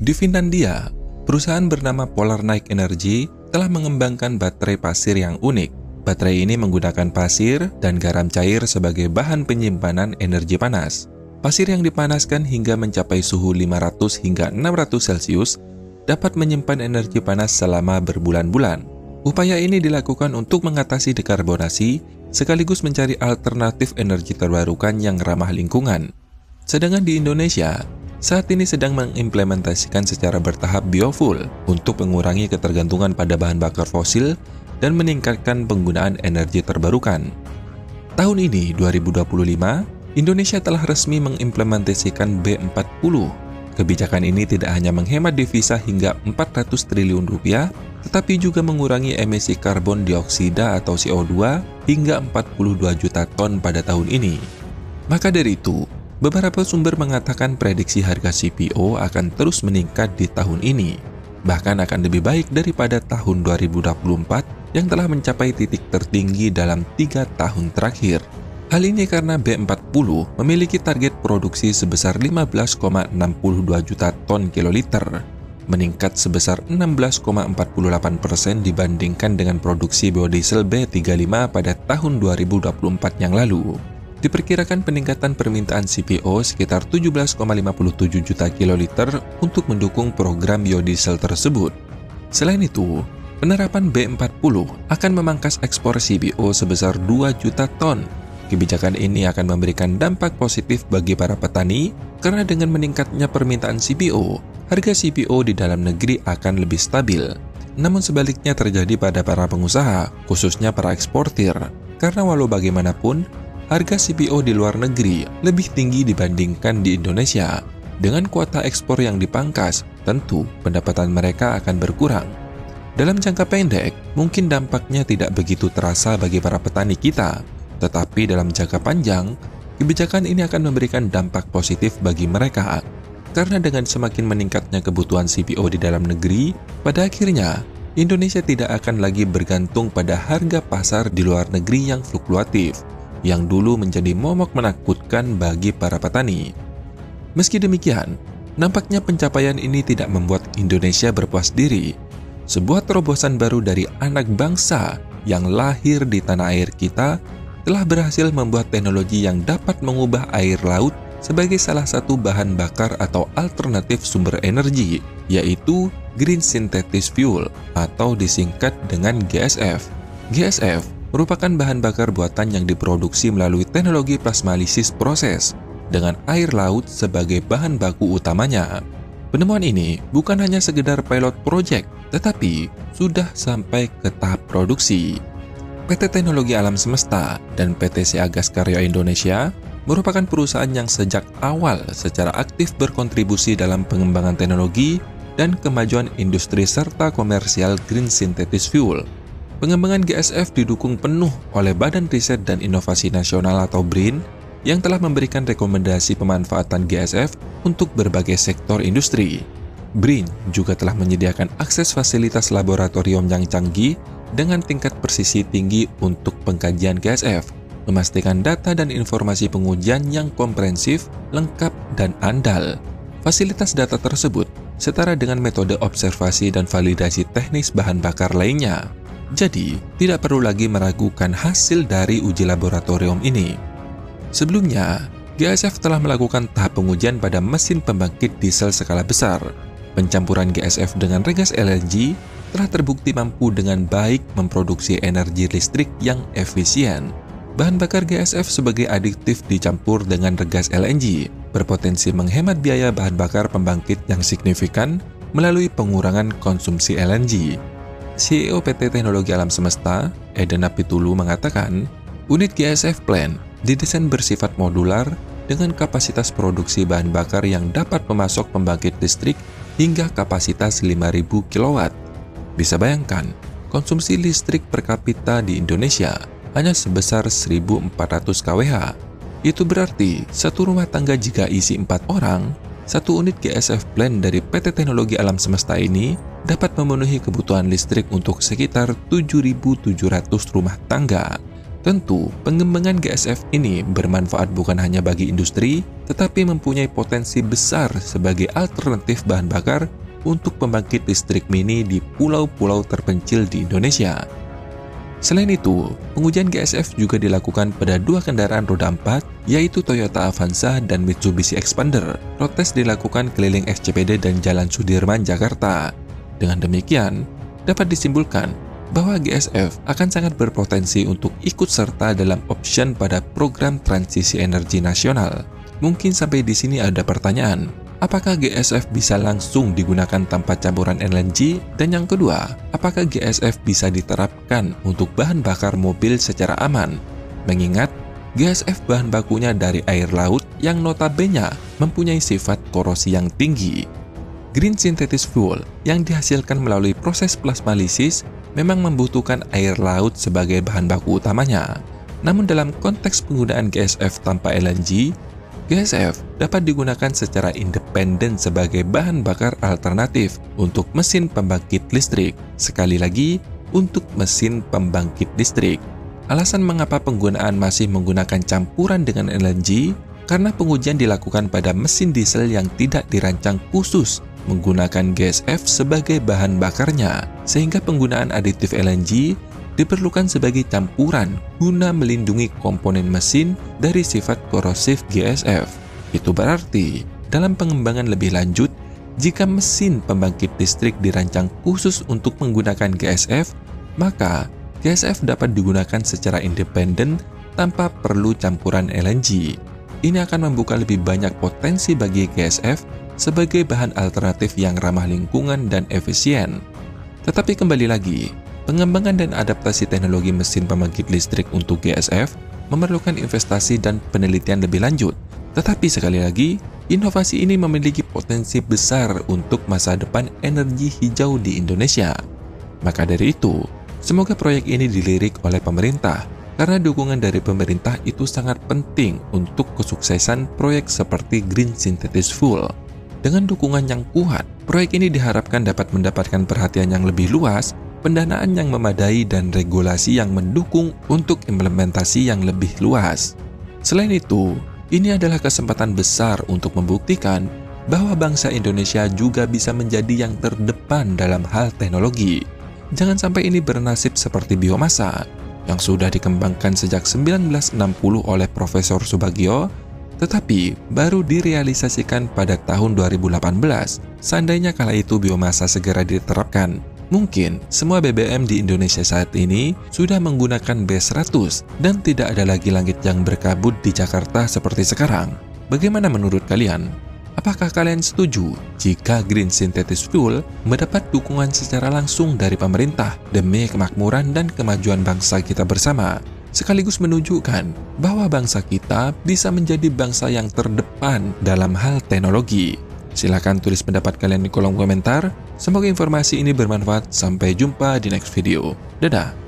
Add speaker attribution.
Speaker 1: Di Finlandia, perusahaan bernama Polarnight Energy telah mengembangkan baterai pasir yang unik. Baterai ini menggunakan pasir dan garam cair sebagai bahan penyimpanan energi panas. Pasir yang dipanaskan hingga mencapai suhu 500 hingga 600 Celcius dapat menyimpan energi panas selama berbulan-bulan. Upaya ini dilakukan untuk mengatasi dekarbonasi sekaligus mencari alternatif energi terbarukan yang ramah lingkungan. Sedangkan di Indonesia, saat ini sedang mengimplementasikan secara bertahap biofuel untuk mengurangi ketergantungan pada bahan bakar fosil dan meningkatkan penggunaan energi terbarukan. Tahun ini, 2025, Indonesia telah resmi mengimplementasikan B40. Kebijakan ini tidak hanya menghemat devisa hingga 400 triliun rupiah, tetapi juga mengurangi emisi karbon dioksida atau CO2 hingga 42 juta ton pada tahun ini. Maka dari itu, beberapa sumber mengatakan prediksi harga CPO akan terus meningkat di tahun ini, bahkan akan lebih baik daripada tahun 2024 yang telah mencapai titik tertinggi dalam 3 tahun terakhir. Hal ini karena B40 memiliki target produksi sebesar 15,62 juta ton kiloliter, meningkat sebesar 16,48% dibandingkan dengan produksi biodiesel B35 pada tahun 2024 yang lalu. Diperkirakan peningkatan permintaan CPO sekitar 17,57 juta kiloliter untuk mendukung program biodiesel tersebut. Selain itu, penerapan B40 akan memangkas ekspor CPO sebesar 2 juta ton. Kebijakan ini akan memberikan dampak positif bagi para petani karena dengan meningkatnya permintaan CPO, harga CPO di dalam negeri akan lebih stabil. Namun sebaliknya terjadi pada para pengusaha, khususnya para eksportir, karena walau bagaimanapun, harga CPO di luar negeri lebih tinggi dibandingkan di Indonesia. Dengan kuota ekspor yang dipangkas, tentu pendapatan mereka akan berkurang. Dalam jangka pendek, mungkin dampaknya tidak begitu terasa bagi para petani kita, tetapi dalam jangka panjang, kebijakan ini akan memberikan dampak positif bagi mereka. Karena dengan semakin meningkatnya kebutuhan CPO di dalam negeri, pada akhirnya Indonesia tidak akan lagi bergantung pada harga pasar di luar negeri yang fluktuatif, yang dulu menjadi momok menakutkan bagi para petani. Meski demikian, nampaknya pencapaian ini tidak membuat Indonesia berpuas diri. Sebuah terobosan baru dari anak bangsa yang lahir di tanah air kita telah berhasil membuat teknologi yang dapat mengubah air laut sebagai salah satu bahan bakar atau alternatif sumber energi, yaitu Green Synthetic Fuel atau disingkat dengan GSF. GSF merupakan bahan bakar buatan yang diproduksi melalui teknologi plasmalisis proses dengan air laut sebagai bahan baku utamanya. Penemuan ini bukan hanya sekedar pilot project, tetapi sudah sampai ke tahap produksi. PT Teknologi Alam Semesta dan PT CA Gas Karya Indonesia merupakan perusahaan yang sejak awal secara aktif berkontribusi dalam pengembangan teknologi dan kemajuan industri serta komersial Green Synthetic Fuel. Pengembangan GSF didukung penuh oleh Badan Riset dan Inovasi Nasional atau BRIN yang telah memberikan rekomendasi pemanfaatan GSF untuk berbagai sektor industri. BRIN juga telah menyediakan akses fasilitas laboratorium yang canggih dengan tingkat presisi tinggi untuk pengkajian GSF, memastikan data dan informasi pengujian yang komprehensif, lengkap, dan andal. Fasilitas data tersebut setara dengan metode observasi dan validasi teknis bahan bakar lainnya. Jadi, tidak perlu lagi meragukan hasil dari uji laboratorium ini. Sebelumnya, GSF telah melakukan tahap pengujian pada mesin pembangkit diesel skala besar. Pencampuran GSF dengan regas LNG telah terbukti mampu dengan baik memproduksi energi listrik yang efisien. Bahan bakar GSF sebagai adiktif dicampur dengan regas LNG berpotensi menghemat biaya bahan bakar pembangkit yang signifikan melalui pengurangan konsumsi LNG. CEO PT Teknologi Alam Semesta, Eden Napitulu mengatakan, unit GSF plant didesain bersifat modular dengan kapasitas produksi bahan bakar yang dapat memasok pembangkit listrik hingga kapasitas 5.000 kW. Bisa bayangkan, konsumsi listrik per kapita di Indonesia hanya sebesar 1.400 kWh. Itu berarti satu rumah tangga jika isi 4 orang, satu unit GSF plant dari PT Teknologi Alam Semesta ini dapat memenuhi kebutuhan listrik untuk sekitar 7.700 rumah tangga. Tentu, pengembangan GSF ini bermanfaat bukan hanya bagi industri, tetapi mempunyai potensi besar sebagai alternatif bahan bakar untuk pembangkit listrik mini di pulau-pulau terpencil di Indonesia. Selain itu, pengujian GSF juga dilakukan pada 2 kendaraan roda 4, yaitu Toyota Avanza dan Mitsubishi Expander. Protes dilakukan keliling SCPD dan Jalan Sudirman, Jakarta. Dengan demikian, dapat disimpulkan bahwa GSF akan sangat berpotensi untuk ikut serta dalam option pada program transisi energi nasional. Mungkin sampai di sini ada pertanyaan, apakah GSF bisa langsung digunakan tanpa campuran LNG? Dan yang kedua, apakah GSF bisa diterapkan untuk bahan bakar mobil secara aman? Mengingat GSF bahan bakunya dari air laut yang notabene mempunyai sifat korosi yang tinggi. Green Synthetic Fuel yang dihasilkan melalui proses plasmalisis memang membutuhkan air laut sebagai bahan baku utamanya. Namun dalam konteks penggunaan GSF tanpa LNG, GSF dapat digunakan secara independen sebagai bahan bakar alternatif untuk mesin pembangkit listrik. Sekali lagi, untuk mesin pembangkit listrik. Alasan mengapa penggunaan masih menggunakan campuran dengan LNG, karena pengujian dilakukan pada mesin diesel yang tidak dirancang khusus menggunakan GSF sebagai bahan bakarnya, sehingga penggunaan aditif LNG diperlukan sebagai campuran guna melindungi komponen mesin dari sifat korosif GSF. Itu berarti, dalam pengembangan lebih lanjut, jika mesin pembangkit listrik dirancang khusus untuk menggunakan GSF, maka GSF dapat digunakan secara independen tanpa perlu campuran LNG. Ini akan membuka lebih banyak potensi bagi GSF sebagai bahan alternatif yang ramah lingkungan dan efisien. Tetapi kembali lagi, pengembangan dan adaptasi teknologi mesin pembangkit listrik untuk GSF memerlukan investasi dan penelitian lebih lanjut. Tetapi sekali lagi, inovasi ini memiliki potensi besar untuk masa depan energi hijau di Indonesia. Maka dari itu, semoga proyek ini dilirik oleh pemerintah, karena dukungan dari pemerintah itu sangat penting untuk kesuksesan proyek seperti Green Synthetic Fuel. Dengan dukungan yang kuat, proyek ini diharapkan dapat mendapatkan perhatian yang lebih luas, pendanaan yang memadai, dan regulasi yang mendukung untuk implementasi yang lebih luas. Selain itu, ini adalah kesempatan besar untuk membuktikan bahwa bangsa Indonesia juga bisa menjadi yang terdepan dalam hal teknologi. Jangan sampai ini bernasib seperti biomasa, yang sudah dikembangkan sejak 1960 oleh Profesor Subagio, tetapi baru direalisasikan pada tahun 2018. Seandainya kala itu biomasa segera diterapkan, mungkin semua BBM di Indonesia saat ini sudah menggunakan B100 dan tidak ada lagi langit yang berkabut di Jakarta seperti sekarang. Bagaimana menurut kalian? Apakah kalian setuju jika Green Synthetic Fuel mendapat dukungan secara langsung dari pemerintah demi kemakmuran dan kemajuan bangsa kita bersama? Sekaligus menunjukkan bahwa bangsa kita bisa menjadi bangsa yang terdepan dalam hal teknologi. Silakan tulis pendapat kalian di kolom komentar. Semoga informasi ini bermanfaat. Sampai jumpa di next video. Dadah!